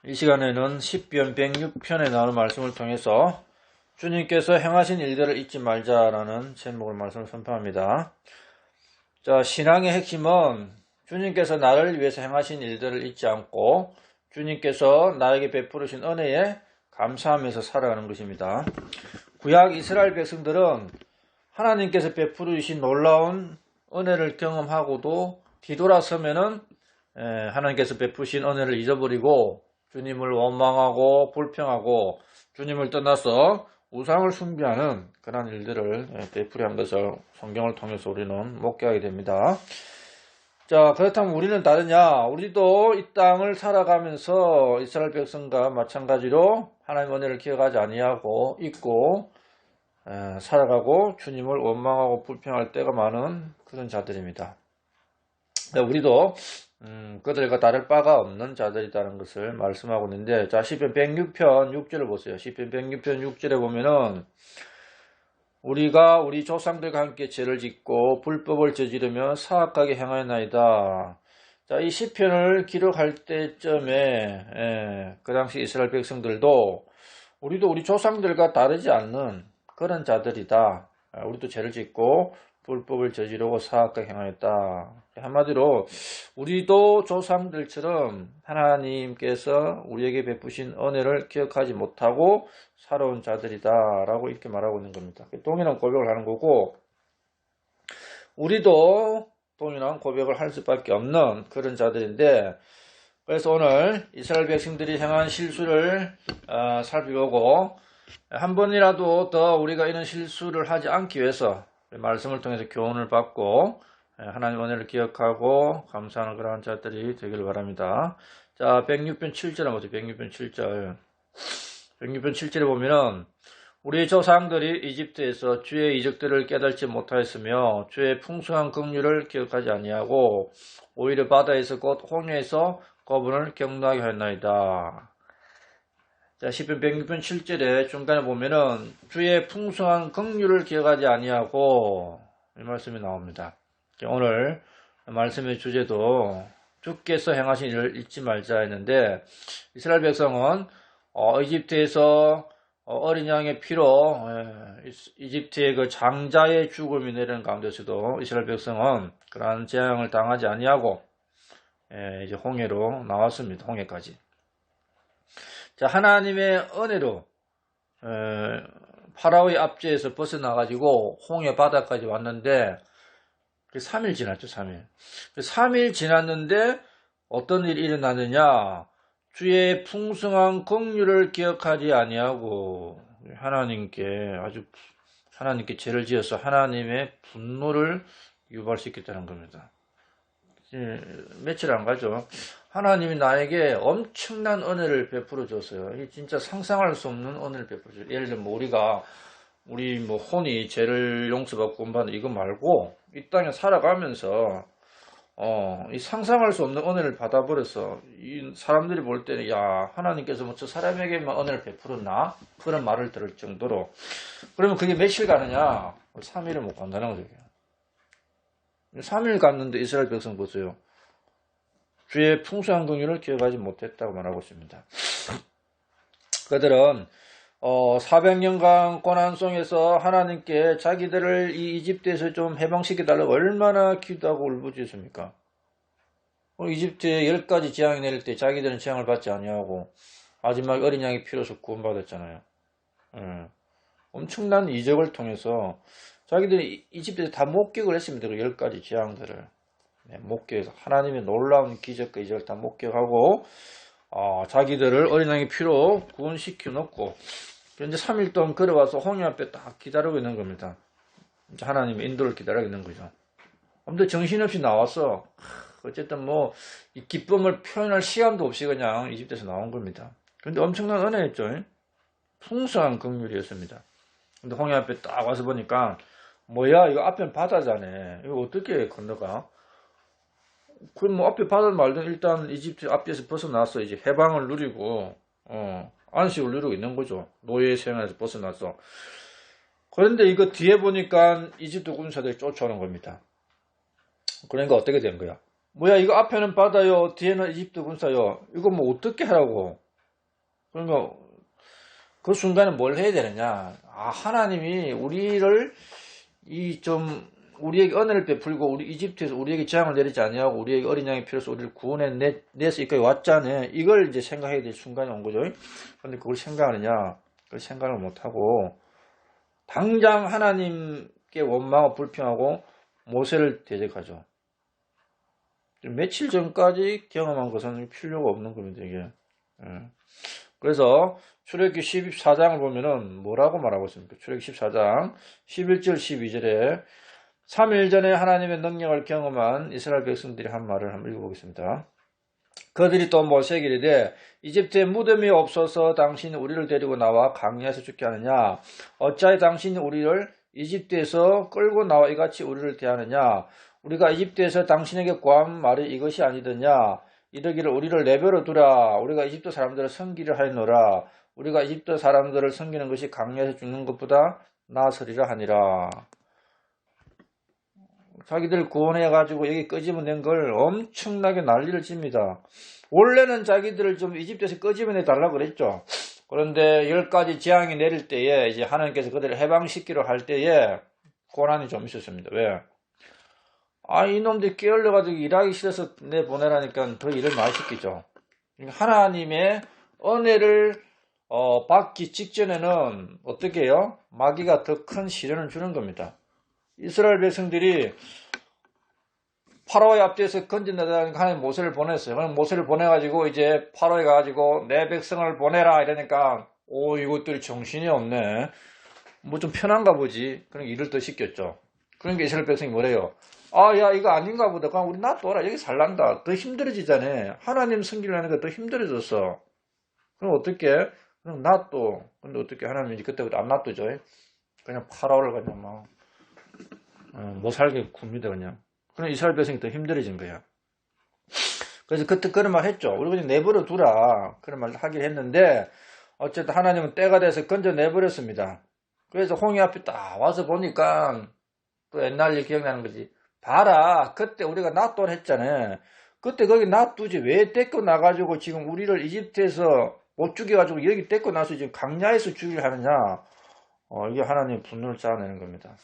이 시간에는 시편 106편에 나오는 말씀을 통해서 주님께서 행하신 일들을 잊지 말자라는 제목을 말씀을 선포합니다. 자, 신앙의 핵심은 주님께서 나를 위해서 행하신 일들을 잊지 않고 주님께서 나에게 베푸르신 은혜에 감사하면서 살아가는 것입니다. 구약 이스라엘 백성들은 하나님께서 베푸르신 놀라운 은혜를 경험하고도 뒤돌아서면은 하나님께서 베푸신 은혜를 잊어버리고 주님을 원망하고 불평하고 주님을 떠나서 우상을 숭배하는 그런 일들을 되풀이한 것을 성경을 통해서 우리는 목격하게 됩니다. 자, 그렇다면 우리는 다르냐? 우리도 이 땅을 살아가면서 이스라엘 백성과 마찬가지로 하나님의 은혜를 기억하지 아니하고 잊고 살아가고 주님을 원망하고 불평할 때가 많은 그런 자들입니다. 우리도 그들과 다를 바가 없는 자들이라는 것을 말씀하고 있는데, 자, 시편 106편 6절을 보세요. 시편 106편 6절에 보면은 우리가 우리 조상들과 함께 죄를 짓고 불법을 저지르며 사악하게 행하였나이다. 자, 이 시편을 기록할 때쯤에 그 당시 이스라엘 백성들도 우리도 우리 조상들과 다르지 않는 그런 자들이다. 우리도 죄를 짓고 불법을 저지르고 사악하게 행하였다. 한마디로 우리도 조상들처럼 하나님께서 우리에게 베푸신 은혜를 기억하지 못하고 살아온 자들이다 라고 이렇게 말하고 있는 겁니다. 동일한 고백을 하는 거고, 우리도 동일한 고백을 할 수밖에 없는 그런 자들인데, 그래서 오늘 이스라엘 백성들이 행한 실수를 살펴보고 한 번이라도 더 우리가 이런 실수를 하지 않기 위해서 말씀을 통해서 교훈을 받고 하나님 은혜를 기억하고 감사하는 그러한 자들이 되기를 바랍니다. 자, 106편 7절 한번 보세요. 106편 7절. 106편 7절에 보면은 우리 조상들이 이집트에서 주의 이적들을 깨닫지 못하였으며 주의 풍성한 긍휼을 기억하지 아니하고 오히려 바다에서 곧 홍해에서 거분을 경노하게 하였나이다. 자, 시편 106편 7절에 중간에 보면은 주의 풍성한 긍휼을 기억하지 아니하고 이 말씀이 나옵니다. 오늘 말씀의 주제도 주께서 행하신 일을 잊지 말자 했는데, 이스라엘 백성은 이집트에서 어린 양의 피로 이집트의 그 장자의 죽음이 내리는 가운데서도 이스라엘 백성은 그러한 재앙을 당하지 아니하고 이제 홍해로 나왔습니다. 홍해까지. 자, 하나님의 은혜로 파라오의 압제에서 벗어나가지고 홍해 바다까지 왔는데 3일 지났죠. 3일. 3일 지났는데 어떤 일이 일어나느냐? 주의 풍성한 긍휼을 기억하지 아니하고 하나님께 죄를 지어서 하나님의 분노를 유발시켰다는 겁니다. 며칠 안 가죠. 하나님이 나에게 엄청난 은혜를 베풀어 줬어요. 진짜 상상할 수 없는 은혜를 베풀어 줬어요. 예를 들면 우리 혼이 죄를 용서받고 구원받는 이거 말고 이 땅에 살아가면서 이 상상할 수 없는 은혜를 받아버려서 이 사람들이 볼 때는 야, 하나님께서 저 사람에게만 은혜를 베풀었나? 그런 말을 들을 정도로. 그러면 그게 며칠 가느냐? 3일을 못 간다는 거죠. 3일 갔는데 이스라엘 백성 보세요. 주의 풍성한 긍휼을 기억하지 못했다고 말하고 있습니다. 그들은 400년간 고난 속에서 하나님께 자기들을 이 이집트에서 좀 해방시켜달라고 얼마나 기도하고 울부짖습니까? 이집트에 10가지 재앙이 내릴 때 자기들은 재앙을 받지 아니하고 마지막 어린 양의 피로서 구원받았잖아요. 엄청난 이적을 통해서 자기들이 이집트에서 다 목격을 했습니다. 그 10가지 재앙들을. 목격해서 하나님의 놀라운 기적과 이적을 다 목격하고 자기들을 어린 양의 피로 구원시켜 놓고 이제 3일 동안 걸어와서 홍해 앞에 딱 기다리고 있는 겁니다. 이제 하나님의 인도를 기다리고 있는 거죠. 아무튼 정신없이 나와서 어쨌든 이 기쁨을 표현할 시간도 없이 그냥 이집트에서 나온 겁니다. 근데 엄청난 은혜였죠. 풍성한 긍휼이었습니다. 근데 홍해 앞에 딱 와서 보니까 뭐야, 이거 앞에는 바다잖아. 이거 어떻게 건너가? 그럼 앞에 바다를 말든 일단 이집트 앞에서 벗어나서 이제 해방을 누리고 안식을 누리고 있는 거죠. 노예 생활에서 벗어나서. 그런데 이거 뒤에 보니까 이집트 군사들이 쫓아오는 겁니다. 그러니까 어떻게 된 거야? 뭐야, 이거 앞에는 바다요, 뒤에는 이집트 군사요. 이거 어떻게 하라고? 그러니까 그 순간에 뭘 해야 되느냐. 하나님이 우리를 우리에게 은혜를 베풀고 우리 이집트에서 우리에게 재앙을 내리지 아니하고 우리에게 어린 양의 피로서 우리를 구원해 내서 여기까지 왔잖아요. 이걸 이제 생각해야 될 순간이 온 거죠. 그런데 그걸 생각하느냐? 그걸 생각을 못하고 당장 하나님께 원망하고 불평하고 모세를 대적하죠. 며칠 전까지 경험한 것은 필요가 없는 겁니다, 이게. 그래서 출애굽기 14장을 보면은 뭐라고 말하고 있습니까? 출애굽기 14장 11절 12절에 3일 전에 하나님의 능력을 경험한 이스라엘 백성들이 한 말을 한번 읽어보겠습니다. 그들이 또 모세에게 이르되 이집트에 무덤이 없어서 당신이 우리를 데리고 나와 광야에서 죽게 하느냐? 어찌하여 당신이 우리를 이집트에서 끌고 나와 이같이 우리를 대하느냐? 우리가 이집트에서 당신에게 구한 말이 이것이 아니더냐? 이르기를 우리를 내버려 두라. 우리가 이집트 사람들을 섬기려 하였노라. 우리가 이집트 사람들을 섬기는 것이 광야에서 죽는 것보다 나으리라 하니라. 자기들 구원해가지고 여기 끄집어낸 걸 엄청나게 난리를 칩니다. 원래는 자기들을 좀 이집트에서 끄집어내 달라고 그랬죠. 그런데 10가지 재앙이 내릴 때에 이제 하나님께서 그들을 해방시키려 할 때에 고난이 좀 있었습니다. 왜? 이놈들이 깨어려가지고 일하기 싫어서 내보내라니까 더 일을 많이 시키죠. 하나님의 은혜를 받기 직전에는 어떻게 해요? 마귀가 더 큰 시련을 주는 겁니다. 이스라엘 백성들이 파라오의 앞뒤에서 건진다니까 하나님 모세를 보냈어요. 그럼 모세를 보내가지고 이제 파라오에 가가지고 내 백성을 보내라 이러니까 이것들이 정신이 없네. 뭐 좀 편한가 보지. 그러니까 일을 더 시켰죠. 그러니까 이스라엘 백성이 뭐래요? 야 이거 아닌가 보다. 그럼 우리 놔둬라. 여기 살란다. 더 힘들어지잖아. 하나님 섬기려는 거 더 힘들어졌어. 그럼 어떻게? 그럼 놔둬. 근데 어떻게 하나님이 그때부터 안 놔두죠. 그냥 파라오를 그냥 막 못 살게 굽니다 그냥. 그럼 이스라엘 백성이 더 힘들어진 거야. 그래서 그때 그런 말 했죠. 우리 그냥 내버려 두라. 그런 말 하긴 했는데 어쨌든 하나님은 때가 돼서 건져 내버렸습니다. 그래서 홍해 앞에 딱 와서 보니까 또 옛날 일 기억나는 거지. 봐라. 그때 우리가 놔둬라 했잖아. 그때 거기 놔두지. 왜 떼고 나가지고 지금 우리를 이집트에서 못 죽여가지고 여기 떼고 나서 지금 강야에서 죽이려 하느냐. 이게 하나님 분노를 쌓아내는 겁니다.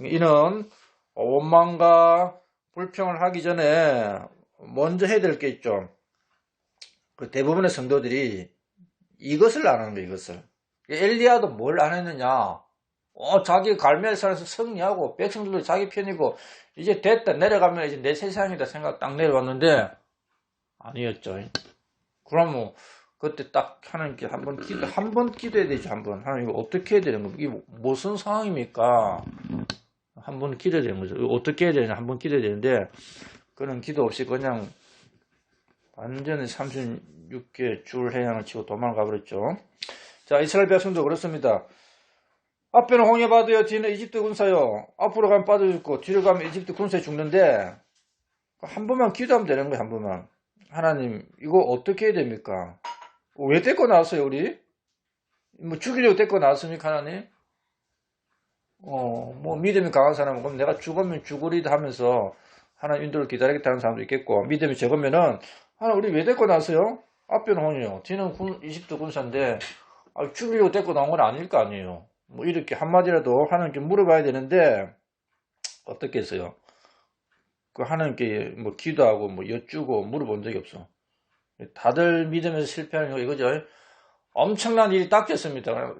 이는 원망과 불평을 하기 전에 먼저 해야 될 게 있죠. 그 대부분의 성도들이 이것을 안 하는 거예요. 이것을. 엘리야도 뭘 안 했느냐. 자기 갈멜산에서 승리하고 백성들도 자기 편이고 이제 됐다 내려가면 이제 내 세상이다 생각 딱 내려왔는데 아니었죠. 그럼 뭐 그때 딱 하나님께 한 번 기도해야 되죠. 한번 하나님 이거 어떻게 해야 되는 겁니까? 이게 무슨 상황입니까? 한 번 기도해야 되는 거죠. 어떻게 해야 되냐? 한 번 기도해야 되는데 그런 기도 없이 그냥 완전히 36개 줄 해양을 치고 도망가 버렸죠. 자, 이스라엘 백성도 그렇습니다. 앞에는 홍해바다요, 뒤는 이집트 군사요. 앞으로 가면 빠져 죽고 뒤로 가면 이집트 군사에 죽는데 한 번만 기도하면 되는 거예요. 한 번만. 하나님 이거 어떻게 해야 됩니까? 왜 데리고 나왔어요 우리? 뭐 죽이려고 데리고 나왔습니까 하나님? 뭐 믿음이 강한 사람은 그럼 내가 죽으면 죽으리다 하면서 하나님 인도를 기다리겠다는 사람도 있겠고 믿음이 적으면은 하나님 우리 왜 데리고 나왔어요? 앞에는 홍해요. 뒤는 이집트 군사인데 죽이려고 데리고 나온 건 아닐 거 아니에요. 뭐 이렇게 한마디라도 하나님께 물어봐야 되는데 어떻게 했어요? 그 하나님께 뭐 기도하고 뭐 여쭈고 물어본 적이 없어. 다들 믿으면서 실패하는 거 이거죠. 엄청난 일이 닥쳤습니다.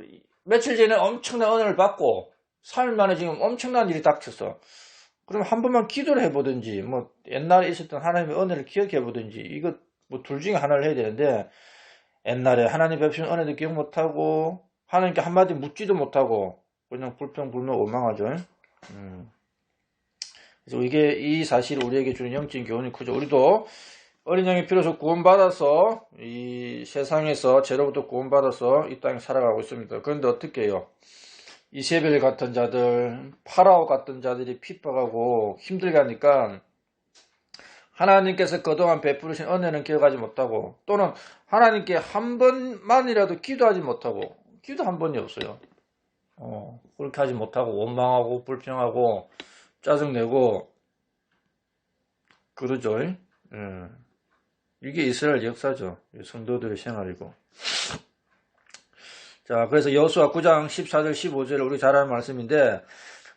며칠 전에 엄청난 은혜를 받고 3일 만에 지금 엄청난 일이 닥쳤어. 그럼 한 번만 기도를 해보든지 뭐 옛날에 있었던 하나님의 은혜를 기억해 보든지 이거 뭐 둘 중에 하나를 해야 되는데 옛날에 하나님 베푸신 은혜도 기억 못하고 하나님께 한마디 묻지도 못하고 그냥 불평불만 원망하죠. 그래서 이게 이 사실이 우리에게 주는 영적인 교훈이 크죠. 우리도 어린 양의 피로서 구원받아서 이 세상에서 죄로부터 구원받아서 이 땅에 살아가고 있습니다. 그런데 어떻게 해요? 이세벨 같은 자들, 파라오 같은 자들이 핍박하고 힘들게 하니까 하나님께서 그동안 베푸신 은혜는 기억하지 못하고 또는 하나님께 한 번만이라도 기도하지 못하고 기도 한 번이 없어요. 그렇게 하지 못하고 원망하고 불평하고 짜증내고 그러죠. 이게 이스라엘 역사죠. 성도들의 생활이고. 자, 그래서 여호수아 9장 14절 15절을 우리 잘 아는 말씀인데,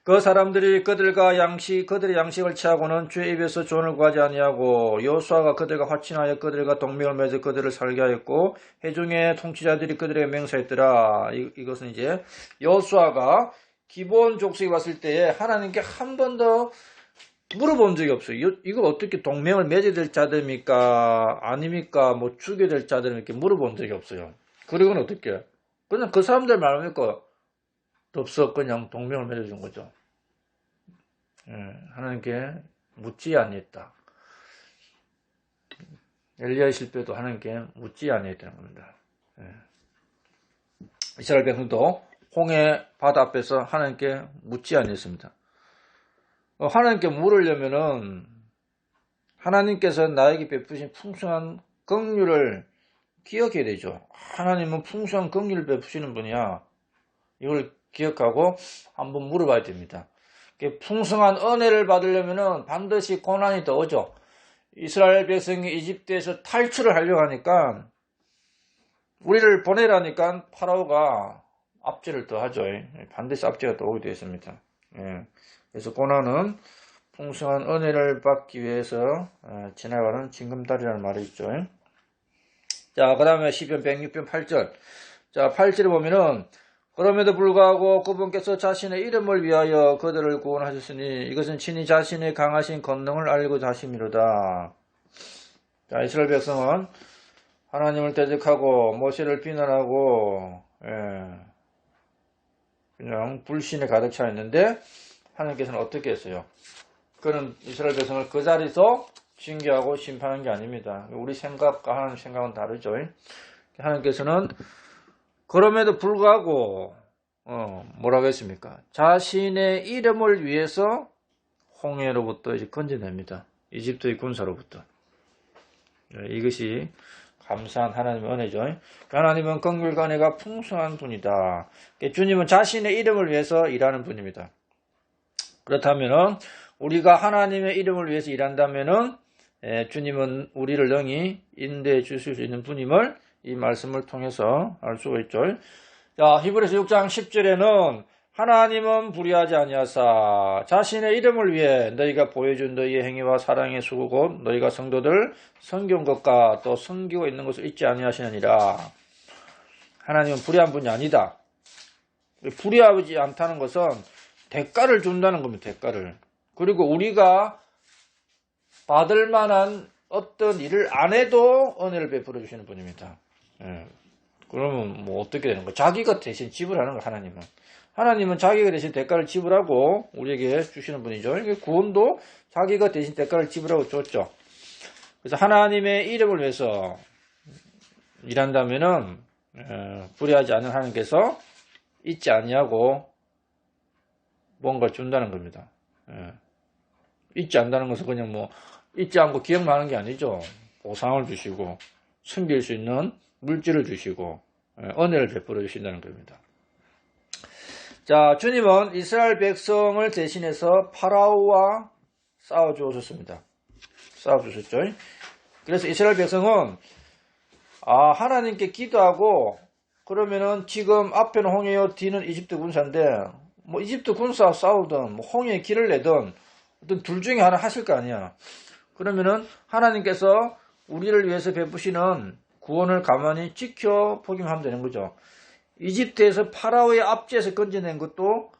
그 사람들이 그들의 양식을 취하고는 주의 입에서 조언을 구하지 아니하고 여호수아가 그들과 화친하여 그들과 동맹을 맺어 그들을 살게 하였고 회중의 통치자들이 그들에게 맹세했더라. 이것은 이제 여호수아가 기본 족속이 왔을 때에 하나님께 한 번도 물어본 적이 없어요. 이거 어떻게 동맹을 맺어야 될 자들입니까? 아닙니까? 뭐 죽여야 될 자들입니까? 물어본 적이 없어요. 그리고는 어떻게? 그냥 그 사람들 말하니까 덥석 그냥 동맹을 맺어준 거죠. 하나님께 묻지 아니했다. 엘리야의 실패도 하나님께 묻지 아니했다는 겁니다. 이스라엘 백성도 홍해 바다 앞에서 하나님께 묻지 아니했습니다. 하나님께 물으려면은 하나님께서 나에게 베푸신 풍성한 긍휼을 기억해야 되죠. 하나님은 풍성한 긍휼을 베푸시는 분이야. 이걸 기억하고 한번 물어봐야 됩니다. 풍성한 은혜를 받으려면 반드시 고난이 더 오죠. 이스라엘 백성이 이집트에서 탈출을 하려고 하니까 우리를 보내라니까 파라오가 압제를 더 하죠. 반드시 압제가 더 오게 되어 있습니다. 그래서 고난은 풍성한 은혜를 받기 위해서 지나가는 징검다리라는 말이 있죠. 자, 그 다음에 시편 106편 8절. 자, 8절에 보면은 그럼에도 불구하고 그분께서 자신의 이름을 위하여 그들을 구원하셨으니 이것은 친히 자신의 강하신 권능을 알고자 하심이로다. 자, 이스라엘 백성은 하나님을 대적하고 모세를 비난하고 그냥 불신에 가득 차 있는데 하나님께서는 어떻게 했어요? 그는 이스라엘 백성을 그 자리에서 징계하고 심판한 게 아닙니다. 우리 생각과 하나님 생각은 다르죠. 하나님께서는 그럼에도 불구하고 뭐라고 했습니까? 자신의 이름을 위해서 홍해로부터 이제 건져냅니다. 이집트의 군사로부터. 이것이 감사한 하나님의 은혜죠. 하나님은 긍휼과 은혜가 풍성한 분이다. 주님은 자신의 이름을 위해서 일하는 분입니다. 그렇다면은 우리가 하나님의 이름을 위해서 일한다면은 주님은 우리를 능히 인도해 주실 수 있는 분임을 이 말씀을 통해서 알 수가 있죠. 자, 히브리서 6장 10절에는 하나님은 불의하지 아니하사 자신의 이름을 위해 너희가 보여준 너희의 행위와 사랑의 수고 곧 너희가 성도들 섬겨온 것과 또 섬기고 있는 것을 잊지 아니하시느니라. 하나님은 불의한 분이 아니다. 불의하지 않다는 것은 대가를 준다는 겁니다. 대가를. 그리고 우리가 받을 만한 어떤 일을 안 해도 은혜를 베풀어 주시는 분입니다. 그러면 뭐 어떻게 되는 거예요? 자기가 대신 지불하는 거예요. 하나님은 자기가 대신 대가를 지불하고 우리에게 주시는 분이죠. 이게 구원도 자기가 대신 대가를 지불하고 줬죠. 그래서 하나님의 이름을 위해서 일한다면은 불의하지 않은 하나님께서 잊지 아니하고 뭔가를 준다는 겁니다. 잊지 않는다는 것은 그냥 뭐 잊지 않고 기억나는 게 아니죠. 보상을 주시고 숨길 수 있는 물질을 주시고 은혜를 베풀어 주신다는 겁니다. 자, 주님은 이스라엘 백성을 대신해서 파라오와 싸워주셨습니다. 싸워주셨죠. 그래서 이스라엘 백성은 하나님께 기도하고 그러면은 지금 앞에는 홍해요, 뒤는 이집트 군사인데 뭐 이집트 군사와 싸우든 뭐 홍해에 길을 내든 어떤 둘 중에 하나 하실 거 아니야. 그러면은 하나님께서 우리를 위해서 베푸시는 구원을 가만히 지켜보기만 하면 되는 거죠. 이집트에서 파라오의 압제에서 건져낸 것도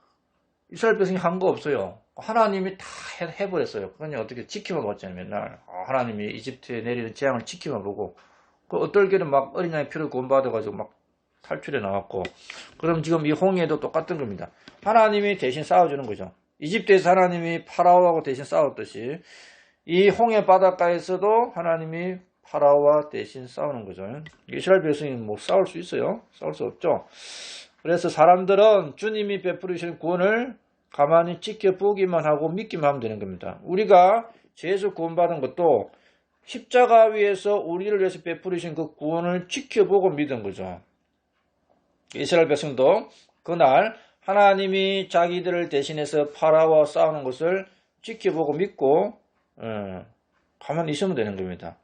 이스라엘 백성이 한 거 없어요. 하나님이 다 해버렸어요. 그러니 어떻게 지켜만 봤잖아요. 맨날 하나님이 이집트에 내리는 재앙을 지켜만 보고 그 어떨게는 막 어린양의 피를 구원받아가지고 막 탈출해 나왔고 그럼 지금 이 홍해도 똑같은 겁니다. 하나님이 대신 싸워주는 거죠. 이집트에서 하나님이 파라오하고 대신 싸웠듯이 이 홍해 바닷가에서도 하나님이 파라오와 대신 싸우는 거죠. 이스라엘 백성이 뭐 싸울 수 있어요? 싸울 수 없죠. 그래서 사람들은 주님이 베풀으시는 구원을 가만히 지켜보기만 하고 믿기만 하면 되는 겁니다. 우리가 죄에서 구원받은 것도 십자가 위에서 우리를 위해서 베풀으신 그 구원을 지켜보고 믿은 거죠. 이스라엘 백성도 그날 하나님이 자기들을 대신해서 파라오와 싸우는 것을 지켜보고 믿고 가만히 있으면 되는 겁니다.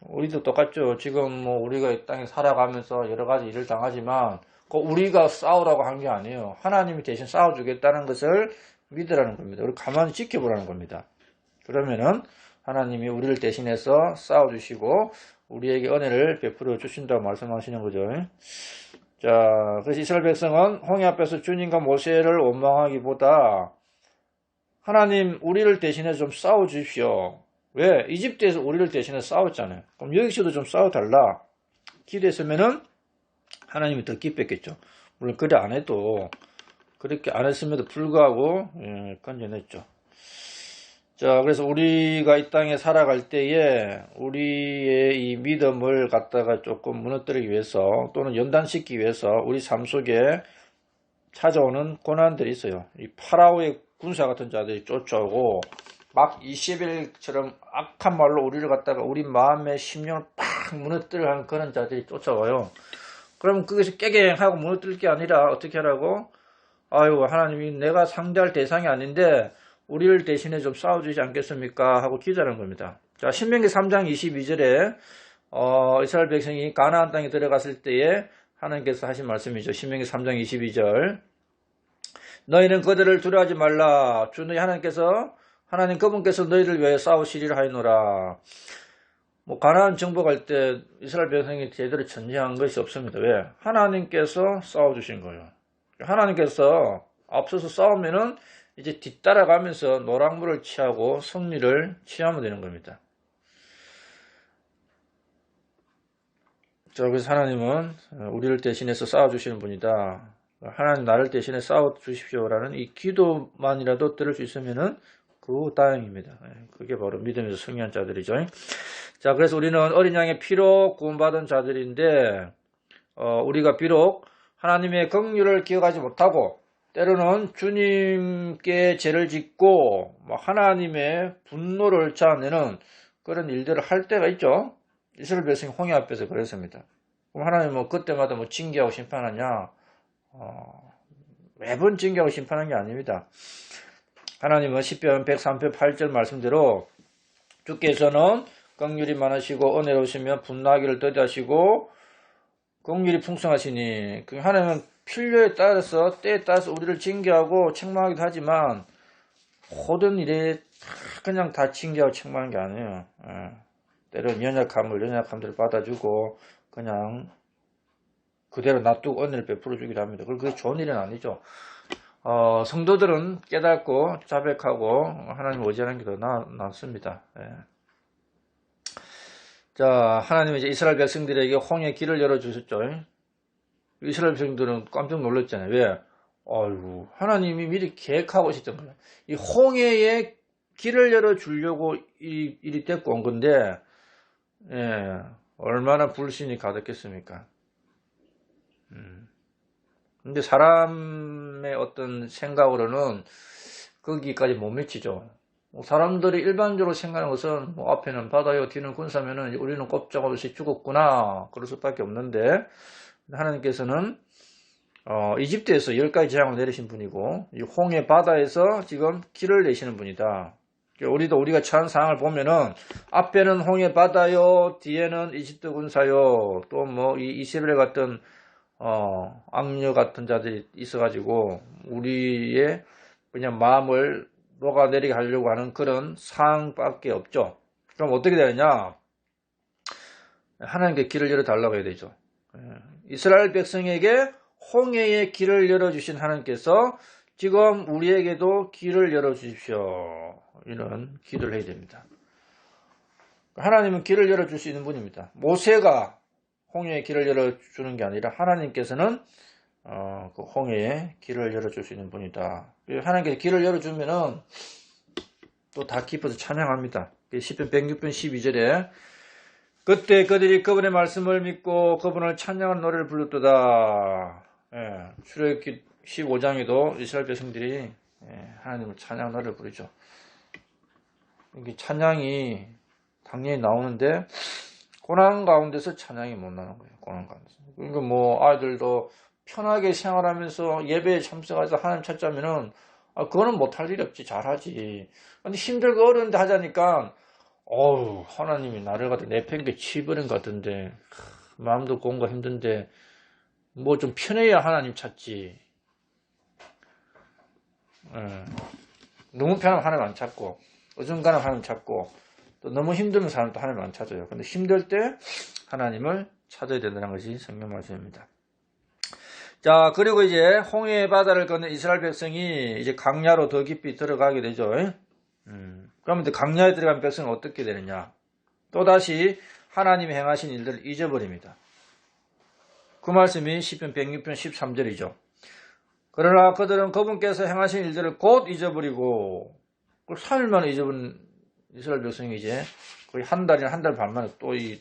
우리도 똑같죠. 지금 뭐 우리가 이 땅에 살아가면서 여러 가지 일을 당하지만 그 우리가 싸우라고 한 게 아니에요. 하나님이 대신 싸워주겠다는 것을 믿으라는 겁니다. 우리 가만히 지켜보라는 겁니다. 그러면은 하나님이 우리를 대신해서 싸워주시고 우리에게 은혜를 베풀어 주신다고 말씀하시는 거죠. 자, 그래서 이스라엘 백성은 홍해 앞에서 주님과 모세를 원망하기보다 하나님 우리를 대신해서 좀 싸워주십시오. 왜? 이집트에서 우리를 대신해 싸웠잖아요. 그럼 여기서도 좀 싸워달라. 기도했으면은 하나님이 더 기뻤겠죠. 물론 그래 안 해도 그렇게 안 했음에도 불구하고 건져냈죠. 자, 그래서 우리가 이 땅에 살아갈 때에 우리의 이 믿음을 갖다가 조금 무너뜨리기 위해서 또는 연단시키기 위해서 우리 삶 속에 찾아오는 고난들이 있어요. 이 파라오의 군사 같은 자들이 쫓아오고 막 이세벨처럼 악한 말로 우리를 갖다가 우리 마음의 심령을 팍 무너뜨려 하는 그런 자들이 쫓아와요. 그럼 그것이 깨갱하고 무너뜨릴 게 아니라 어떻게 하라고? 아유, 하나님이 내가 상대할 대상이 아닌데 우리를 대신에 좀 싸워주지 않겠습니까? 하고 기도하는 겁니다. 자, 신명기 3장 22절에 이스라엘 백성이 가나안 땅에 들어갔을 때에 하나님께서 하신 말씀이죠. 신명기 3장 22절. 너희는 그들을 두려워하지 말라. 주 너희 하나님 그분께서 너희를 위해 싸우시리라 하노라. 뭐 가나안 정복할 때 이스라엘 백성이 제대로 전쟁한 것이 없습니다. 왜? 하나님께서 싸워주신 거예요. 하나님께서 앞서서 싸우면은 이제 뒤따라가면서 노랑물을 취하고 승리를 취하면 되는 겁니다. 자, 그래서 하나님은 우리를 대신해서 싸워주시는 분이다. 하나님 나를 대신해 싸워주십시오라는 이 기도만이라도 들을 수 있으면은 그 다행입니다. 그게 바로 믿음에서 승리한 자들이죠. 자, 그래서 우리는 어린 양의 피로 구원받은 자들인데 우리가 비록 하나님의 긍휼을 기억하지 못하고 때로는 주님께 죄를 짓고 하나님의 분노를 자아내는 그런 일들을 할 때가 있죠. 이스라엘 백성이 홍해 앞에서 그랬습니다. 그럼 하나님 그때마다 징계하고 심판하냐? 매번 징계하고 심판한 게 아닙니다. 하나님은 시편 103편 8절 말씀대로 주께서는 긍휼이 많으시고 은혜로우시며 분노하기를 더디하시고 긍휼이 풍성하시니 하나님은 필요에 따라서 때에 따라서 우리를 징계하고 책망하기도 하지만 모든 일에 그냥 다 징계하고 책망하는 게 아니에요. 때로는 연약함들을 받아주고 그냥 그대로 놔두고 은혜를 베풀어 주기도 합니다. 그게 좋은 일은 아니죠. 성도들은 깨닫고 자백하고 하나님 의지하는 게 더 낫습니다. 자, 하나님은 이제 이스라엘 백성들에게 홍해 길을 열어주셨죠. 이스라엘 백성들은 깜짝 놀랐잖아요. 왜? 아이고, 하나님이 미리 계획하고 있었던 거예요. 이 홍해에 길을 열어주려고 이 일이 데리고 온 건데, 얼마나 불신이 가득했습니까? 근데 사람의 어떤 생각으로는 거기까지 못 미치죠. 사람들이 일반적으로 생각하는 것은 앞에는 바다요 뒤는 군사면은 우리는 꼼짝없이 죽었구나 그럴 수밖에 없는데 하나님께서는 이집트에서 10가지 재앙을 내리신 분이고 이 홍해 바다에서 지금 길을 내시는 분이다. 우리가 처한 상황을 보면은 앞에는 홍해 바다요 뒤에는 이집트 군사요 또 이 이세벨 같은 악녀 같은 자들이 있어가지고 우리의 그냥 마음을 녹아내리게 하려고 하는 그런 상황밖에 없죠. 그럼 어떻게 되느냐? 하나님께 길을 열어달라고 해야 되죠. 이스라엘 백성에게 홍해의 길을 열어주신 하나님께서 지금 우리에게도 길을 열어주십시오. 이런 기도를 해야 됩니다. 하나님은 길을 열어줄 수 있는 분입니다. 모세가 홍해의 길을 열어주는 게 아니라 하나님께서는 그 홍해에 길을 열어줄 수 있는 분이다. 하나님께서 길을 열어주면은 또 다 기뻐서 찬양합니다. 시편 106편 12절에 그때 그들이 그분의 말씀을 믿고 그분을 찬양하는 노래를 불렀도다. 출애굽기 15장에도 이스라엘 백성들이 하나님을 찬양하는 노래를 부르죠. 이게 찬양이 당연히 나오는데 고난 가운데서 찬양이 못 나는 거예요. 고난 가운데서. 그러니까 아이들도 편하게 생활하면서 예배에 참석해서 하나님 찾자면은 그거는 못할 일이 없지. 잘하지. 근데 힘들고 어려운데 하자니까 어우, 하나님이 나를 갖다 내팽개 치버린 것 같은데, 마음도 공과 힘든데, 뭐 좀 편해야 하나님 찾지. 너무 편하면 하나님 안 찾고, 어중간하면 하나님 찾고, 또 너무 힘들면 사람도 하나님 안 찾아요. 근데 힘들 때 하나님을 찾아야 된다는 것이 성경 말씀입니다. 자, 그리고 이제 홍해 바다를 건너 이스라엘 백성이 이제 강야로 더 깊이 들어가게 되죠. 그러면 강야에 들어간 백성은 어떻게 되느냐? 또다시 하나님이 행하신 일들을 잊어버립니다. 그 말씀이 시편 106편 13절이죠. 그러나 그들은 그분께서 행하신 일들을 곧 잊어버리고 3일 만에 잊어버린 이스라엘 백성이 이제 거의 한 달 반 만에 또 이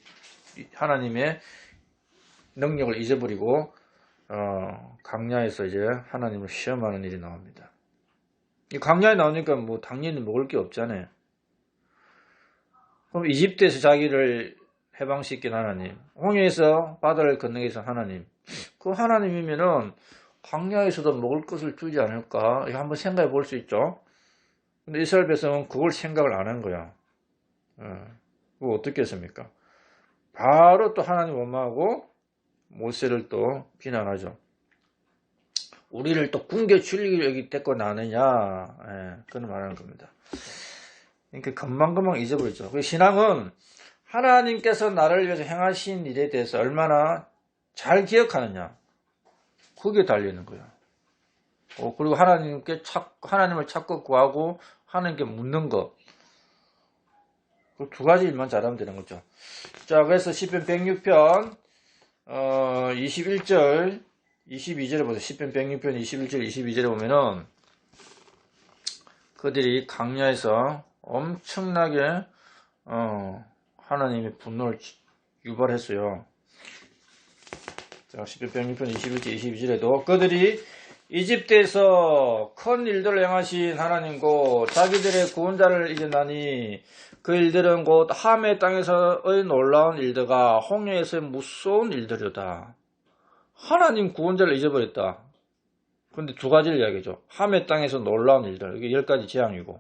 하나님의 능력을 잊어버리고 강야에서 이제 하나님을 시험하는 일이 나옵니다. 이 강야에 나오니까 뭐 당연히 먹을 게 없잖아요. 그럼 이집트에서 자기를 해방시킨 하나님, 홍해에서 바다를 건너게 해서 하나님, 그 하나님이면은 광야에서도 먹을 것을 주지 않을까? 이거 한번 생각해 볼 수 있죠. 근데 이스라엘 백성은 그걸 생각을 안 한 거야. 그거 어떻게 했습니까? 바로 또 하나님 원망하고 모세를 또 비난하죠. 우리를 또 궁계 출리기 데리고 나느냐, 그런 말하는 겁니다. 그러니까 금방금방 잊어버리죠. 그 신앙은 하나님께서 나를 위해서 행하신 일에 대해서 얼마나 잘 기억하느냐, 그게 달리는 거예요. 그리고 하나님을 찾고 구하고 하나님께 묻는 것, 그 두 가지 일만 잘하면 되는 거죠. 자, 그래서 시편 106편 21절 22절에 보세요. 시편 106편 21절 22절에 보면은 그들이 강야에서 엄청나게 하나님의 분노를 유발했어요. 자, 시편 106편 21절 22절에도 그들이 이집트에서 큰 일들을 행하신 하나님고 자기들의 구원자를 잊었나니 그 일들은 곧 함의 땅에서의 놀라운 일들과 홍해에서의 무서운 일들이다. 하나님 구원자를 잊어버렸다. 그런데 두 가지를 이야기하죠. 함의 땅에서 놀라운 일들, 이게 10가지 재앙이고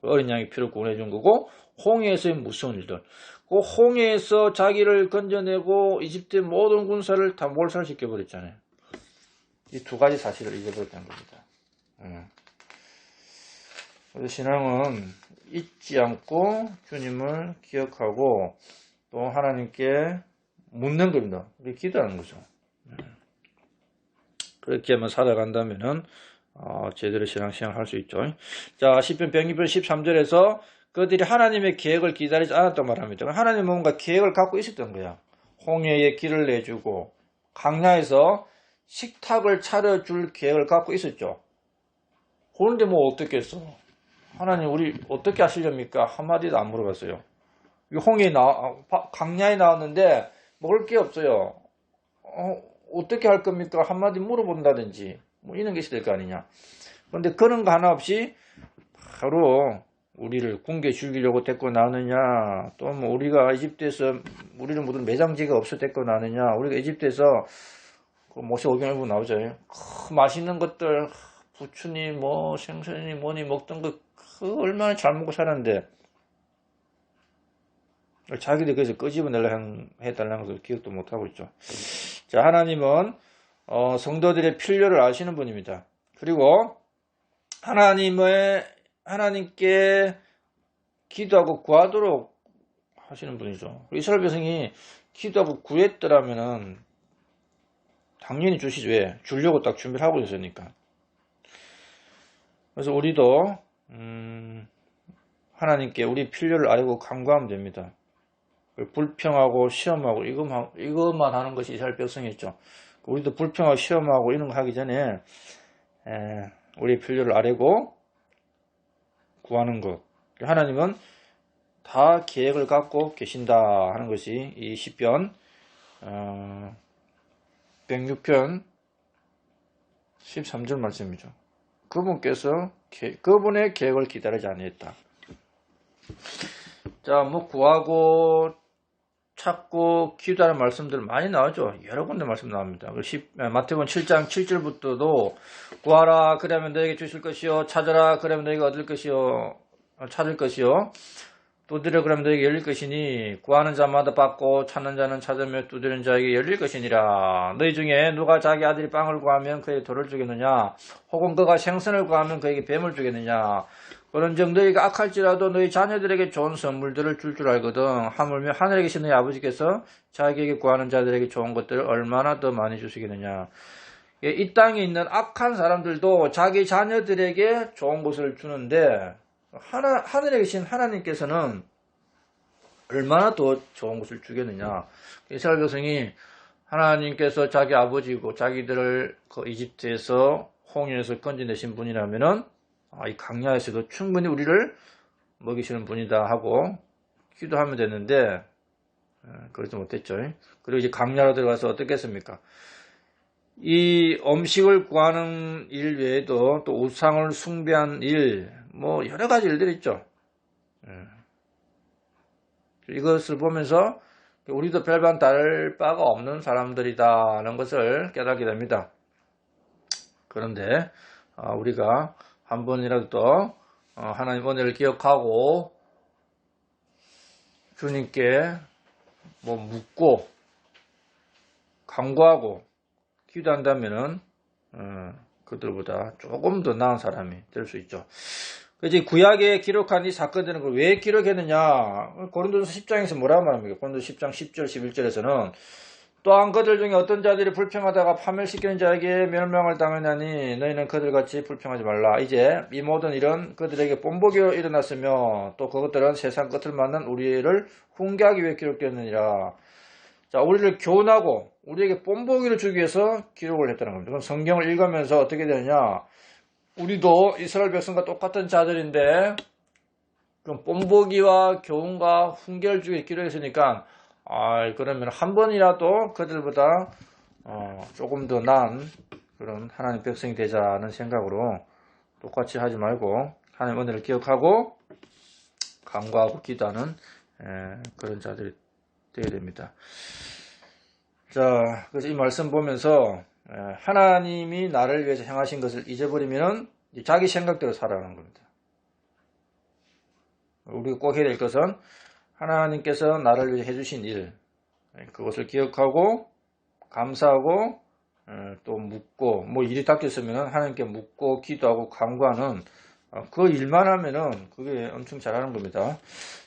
어린 양의 피를 구원해 준 거고, 홍해에서의 무서운 일들, 그 홍해에서 자기를 건져내고 이집트의 모든 군사를 다 몰살시켜 버렸잖아요. 이 두 가지 사실을 잊어버렸다는 겁니다. 그래서 신앙은 잊지 않고 주님을 기억하고 또 하나님께 묻는 겁니다. 우리 기도하는 거죠. 그렇게만 살아간다면은 제대로 신앙생활 할 수 있죠. 자, 시편 102편 13절에서 그들이 하나님의 계획을 기다리지 않았단 말합니다. 하나님은 뭔가 계획을 갖고 있었던 거야. 홍해에 길을 내주고 강야에서 식탁을 차려줄 계획을 갖고 있었죠. 그런데 뭐 어떻게 했어? 하나님 우리 어떻게 하시렵니까? 한마디도 안 물어봤어요. 강야에 나왔는데 먹을 게 없어요. 어떻게 할 겁니까? 한마디 물어본다든지 뭐 이런 게 있어야 될 거 아니냐. 그런데 그런 거 하나 없이 바로 우리를 궁계 죽이려고 데리고 나느냐, 또 뭐 우리가 이집트에서 우리를 모든 매장지가 없어 데리고 나느냐, 우리가 이집트에서 그 모세 오경을 보면 나오죠. 맛있는 것들 부추니 뭐 생선이 뭐니 먹던 거 얼마나 잘 먹고 살았는데 자기들 그래서 끄집어내려 해달라는 것을 기억도 못하고 있죠. 자, 하나님은 성도들의 필요를 아시는 분입니다. 그리고 하나님께 기도하고 구하도록 하시는 분이죠. 이스라엘 백성이 기도하고 구했더라면은 당연히 주시죠. 왜? 주려고 딱 준비를 하고 있으니까. 그래서 우리도 하나님께 우리 필요를 알고 간구하면 됩니다. 불평하고 시험하고 이것만 하는 것이 이스라엘 백성이었죠. 우리도 불평하고 시험하고 이런 거 하기 전에 우리 필요를 알고 구하는 것. 하나님은 다 계획을 갖고 계신다 하는 것이 이 시편 106편 13절 말씀이죠. 그분께서 그분의 계획을 기다리지 아니했다. 자, 뭐 구하고 찾고 기도하는 말씀들 많이 나오죠. 여러 군데 말씀 나옵니다. 마태복음 7장 7절부터도 구하라 그러면 너에게 주실 것이요, 찾아라 그러면 너에게 얻을 것이요, 찾을 것이요, 두드려 그러면 너에게 열릴 것이니 구하는 자마다 받고 찾는 자는 찾으며 두드리는 자에게 열릴 것이니라. 너희 중에 누가 자기 아들이 빵을 구하면 그에게 돌을 주겠느냐? 혹은 그가 생선을 구하면 그에게 뱀을 주겠느냐? 그런즉 너희가 악할지라도 너희 자녀들에게 좋은 선물들을 줄 알거든. 하물며 하늘에 계신 너희 아버지께서 자기에게 구하는 자들에게 좋은 것들을 얼마나 더 많이 주시겠느냐. 이 땅에 있는 악한 사람들도 자기 자녀들에게 좋은 것을 주는데 하늘에 계신 하나님께서는 얼마나 더 좋은 것을 주겠느냐. 이스라엘 백성이 하나님께서 자기 아버지고 자기들을 그 이집트에서 홍해에서 건져내신 분이라면은 이 강야에서도 충분히 우리를 먹이시는 분이다 하고 기도하면 됐는데 그러지 못했죠. 그리고 이제 강야로 들어가서 어떻게 했습니까? 이 음식을 구하는 일 외에도 또 우상을 숭배한 일, 뭐 여러 가지 일들이 있죠. 이것을 보면서 우리도 별반 다를 바가 없는 사람들이다라는 것을 깨닫게 됩니다. 그런데 우리가 한 번이라도 하나님 은혜를 기억하고 주님께 뭐 묻고 간구하고 기도한다면은 그들보다 조금 더 나은 사람이 될 수 있죠. 이제 구약에 기록한 이 사건들은 왜 기록했느냐? 고린도서 10장에서 뭐라고 말합니까? 고린도서 10장 10절 11절에서는 또한 그들 중에 어떤 자들이 불평하다가 파멸시키는 자에게 멸망을 당하냐니 너희는 그들같이 불평하지 말라. 이제 이 모든 일은 그들에게 본보기로 일어났으며 또 그것들은 세상 끝을 만난 우리를 훈계하기 위해 기록되었느니라. 자, 우리를 교훈하고 우리에게 본보기를 주기 위해서 기록을 했다는 겁니다. 그럼 성경을 읽으면서 어떻게 되느냐? 우리도 이스라엘 백성과 똑같은 자들인데 그럼 본보기와 교훈과 훈계를 주기 위해 기록했으니까 그러면 한 번이라도 그들보다 조금 더 나은 그런 하나님 백성이 되자는 생각으로 똑같이 하지 말고 하나님 은혜를 기억하고 간구하고 기도하는 그런 자들이 되어야 됩니다. 자, 그래서 이 말씀 보면서 하나님이 나를 위해서 행하신 것을 잊어버리면 자기 생각대로 살아가는 겁니다. 우리가 꼭 해야 될 것은 하나님께서 나를 위해 해주신 일, 그것을 기억하고 감사하고 또 묻고 뭐 일이 닥쳤으면 하나님께 묻고 기도하고 간구하는 그 일만 하면은 그게 엄청 잘하는 겁니다.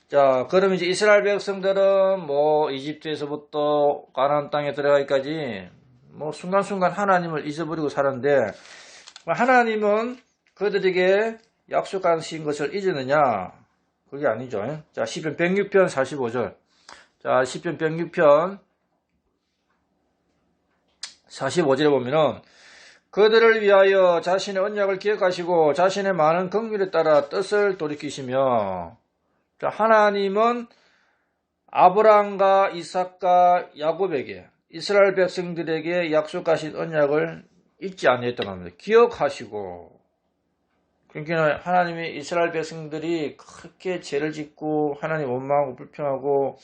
자, 그럼 이제 이스라엘 백성들은 뭐 이집트에서부터 가나안 땅에 들어가기까지 뭐 순간순간 하나님을 잊어버리고 살았는데 하나님은 그들에게 약속하신 것을 잊었느냐? 그게 아니죠. 자, 시편 106편 45절. 자, 시편 106편 45절에 보면은 그들을 위하여 자신의 언약을 기억하시고 자신의 많은 긍휼에 따라 뜻을 돌이키시며. 자, 하나님은 아브라함과 이삭과 야곱에게 이스라엘 백성들에게 약속하신 언약을 잊지 아니했던 겁니다. 기억하시고. 그러니까 하나님이 이스라엘 백성들이 그렇게 죄를 짓고 하나님 원망하고 불평하고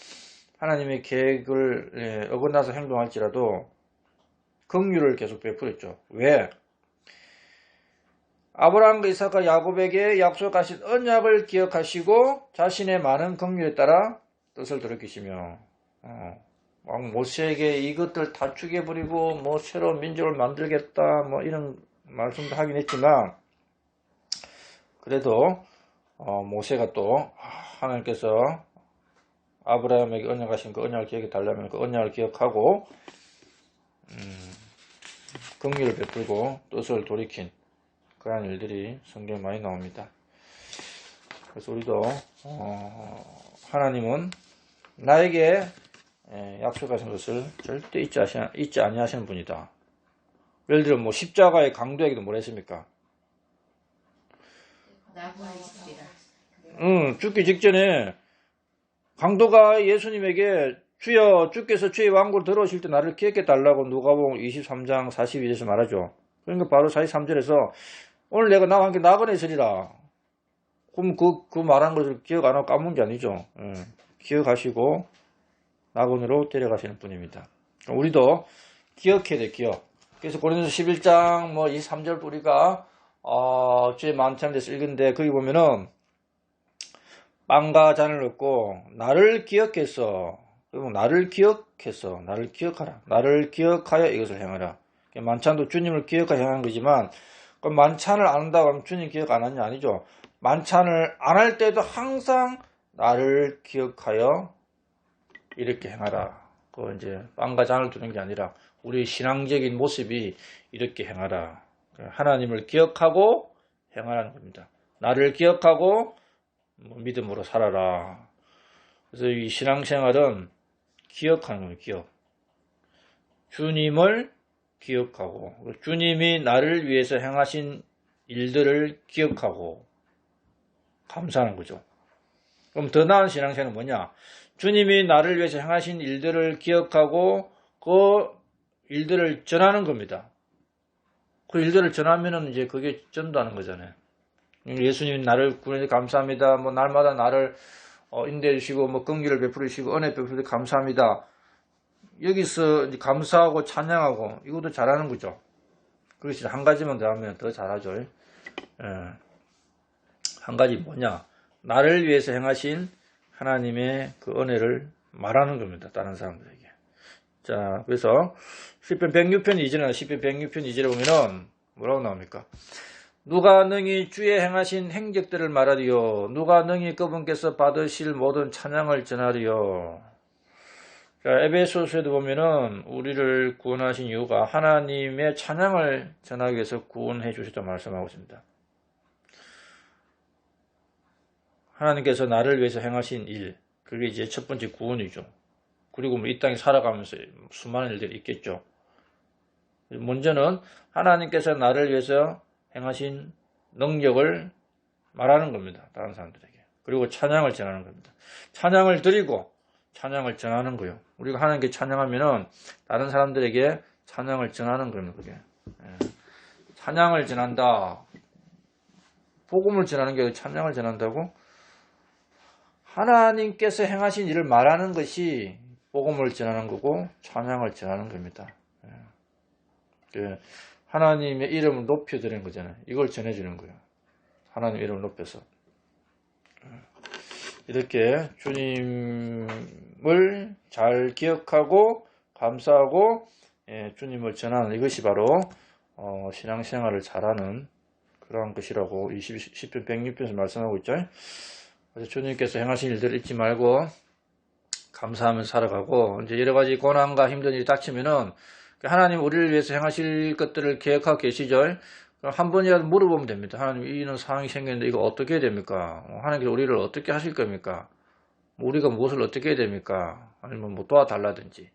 하나님의 계획을 어긋나서 행동할지라도 긍휼을 계속 베풀었죠. 왜? 아브라함과 이삭과 야곱에게 약속하신 언약을 기억하시고 자신의 많은 긍휼에 따라 뜻을 돌이키시며 모세에게 이것들 다 죽여버리고 뭐 새로운 민족을 만들겠다 뭐 이런 말씀도 하긴 했지만 그래도 모세가 또 하나님께서 아브라함에게 언약하신 그 언약을 기억해 달라면 그 언약을 기억하고 긍휼을 베풀고 뜻을 돌이킨 그러한 일들이 성경에 많이 나옵니다. 그래서 우리도 하나님은 나에게 약속하신 것을 절대 잊지 아니하시는 분이다. 예를 들어 뭐 십자가의 강도에게도 뭐라 했습니까? 죽기 직전에 강도가 예수님에게 주여 주께서 주의 왕국으로 들어오실 때 나를 기억해 달라고 누가복음 23장 42절에서 말하죠. 그러니까 바로 43절에서 오늘 내가 나와 함께 나그네 있으리라. 그럼 그 말한 것을 기억 안 하고 까먹은 게 아니죠. 기억하시고 나그네로 데려가시는 분입니다. 우리도 기억해야 돼, 기억. 그래서 고린도서 11장 23절 우리가 주의 만찬에서 읽은데 거기 보면은 빵과 잔을 얻고 나를 기억해서, 나를 기억해서, 나를 기억하라. 나를 기억하여 이것을 행하라. 만찬도 주님을 기억하여 행하는 거지만, 그럼 만찬을 안 한다고 하면 주님 기억 안 하냐? 아니죠. 만찬을 안 할 때도 항상 나를 기억하여 이렇게 행하라. 그 이제 빵과 잔을 두는 게 아니라 우리 신앙적인 모습이 이렇게 행하라. 하나님을 기억하고 행하라는 겁니다. 나를 기억하고 믿음으로 살아라. 그래서 이 신앙생활은 기억하는 거예요. 기억. 주님을 기억하고 주님이 나를 위해서 행하신 일들을 기억하고 감사하는 거죠. 그럼 더 나은 신앙생활은 뭐냐? 주님이 나를 위해서 행하신 일들을 기억하고 그 일들을 전하는 겁니다. 그 일들을 전하면은 이제 그게 전도하는 거잖아요. 예수님이 나를 구원해 감사합니다. 뭐 날마다 나를 인도해 주시고 뭐 긍휼을 베풀어 주시고 은혜 베풀어 주시고 감사합니다. 여기서 이제 감사하고 찬양하고 이것도 잘하는 거죠. 그것이 한 가지만 더 하면 더 잘하죠. 예. 한 가지 뭐냐? 나를 위해서 행하신 하나님의 그 은혜를 말하는 겁니다. 다른 사람들에게. 자, 그래서 시편 106편 2절이나 시편 106편 2절에 보면은 뭐라고 나옵니까? 누가 능히 주의 행하신 행적들을 말하리요. 누가 능히 그분께서 받으실 모든 찬양을 전하리요. 자, 에베소서에도 보면은 우리를 구원하신 이유가 하나님의 찬양을 전하기 위해서 구원해 주셨다고 말씀하고 있습니다. 하나님께서 나를 위해서 행하신 일, 그게 이제 첫 번째 구원이죠. 그리고 뭐 이 땅에 살아가면서 수많은 일들이 있겠죠. 먼저는 하나님께서 나를 위해서 행하신 능력을 말하는 겁니다. 다른 사람들에게. 그리고 찬양을 전하는 겁니다. 찬양을 드리고 찬양을 전하는 거예요. 우리가 하나님께 찬양하면은 다른 사람들에게 찬양을 전하는 겁니다. 그게. 찬양을 전한다. 복음을 전하는 게 아니라 찬양을 전한다고? 하나님께서 행하신 일을 말하는 것이 복음을 전하는 거고 찬양을 전하는 겁니다. 하나님의 이름을 높여드리는 거잖아요. 이걸 전해주는 거예요. 하나님 이름을 높여서. 이렇게 주님을 잘 기억하고 감사하고 주님을 전하는 이것이 바로 신앙생활을 잘하는 그러한 것이라고 10편 106편에서 말씀하고 있죠. 그래서 주님께서 행하신 일들을 잊지 말고 감사하면서 살아가고 이제 여러 가지 고난과 힘든 일이 닥치면은 하나님 우리를 위해서 행하실 것들을 계획하고 계시죠. 한 번이라도 물어보면 됩니다. 하나님 이런 상황이 생겼는데 이거 어떻게 해야 됩니까? 하나님께서 우리를 어떻게 하실 겁니까? 우리가 무엇을 어떻게 해야 됩니까? 아니면 뭐 도와달라든지.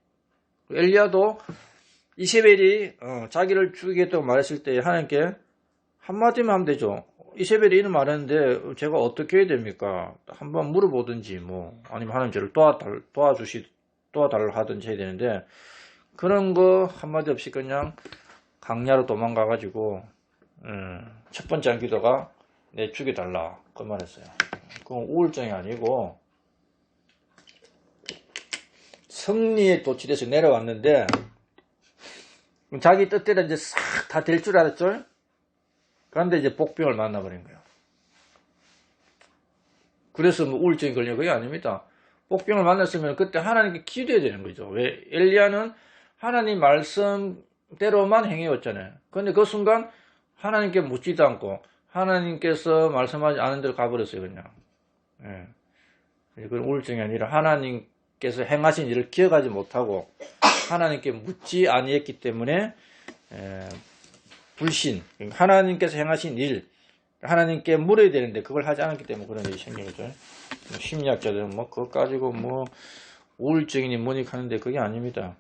엘리야도 이세벨이 자기를 죽이겠다고 말했을 때 하나님께 한마디만 하면 되죠. 이세벨이 이런 말했는데 제가 어떻게 해야 됩니까? 한번 물어보든지 뭐 아니면 하나님 저를 도와달라 하든지 해야 되는데 그런 거 한마디 없이 그냥 강야로 도망가가지고 첫 번째 기도가 내 죽여달라 그 말했어요. 그건 우울증이 아니고 승리에 도취돼서 내려왔는데 자기 뜻대로 이제 싹 다 될 줄 알았죠. 그런데 이제 복병을 만나버린 거예요. 그래서 뭐 우울증이 걸린 게 아닙니다. 복병을 만났으면 그때 하나님께 기도해야 되는 거죠. 왜? 엘리야는 하나님 말씀대로만 행해왔잖아요. 그런데 그 순간 하나님께 묻지도 않고 하나님께서 말씀하지 않은 대로 가버렸어요. 그냥. 그건 우울증이 아니라 하나님께서 행하신 일을 기억하지 못하고 하나님께 묻지 아니했기 때문에 불신, 하나님께서 행하신 일, 하나님께 물어야 되는데 그걸 하지 않았기 때문에 그런 일이 생긴 거죠. 심리학자들은 뭐 그거 가지고 뭐 우울증이니 뭐니 하는데 그게 아닙니다.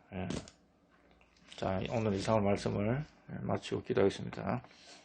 자, 오늘 이상한 말씀을 마치고 기도하겠습니다.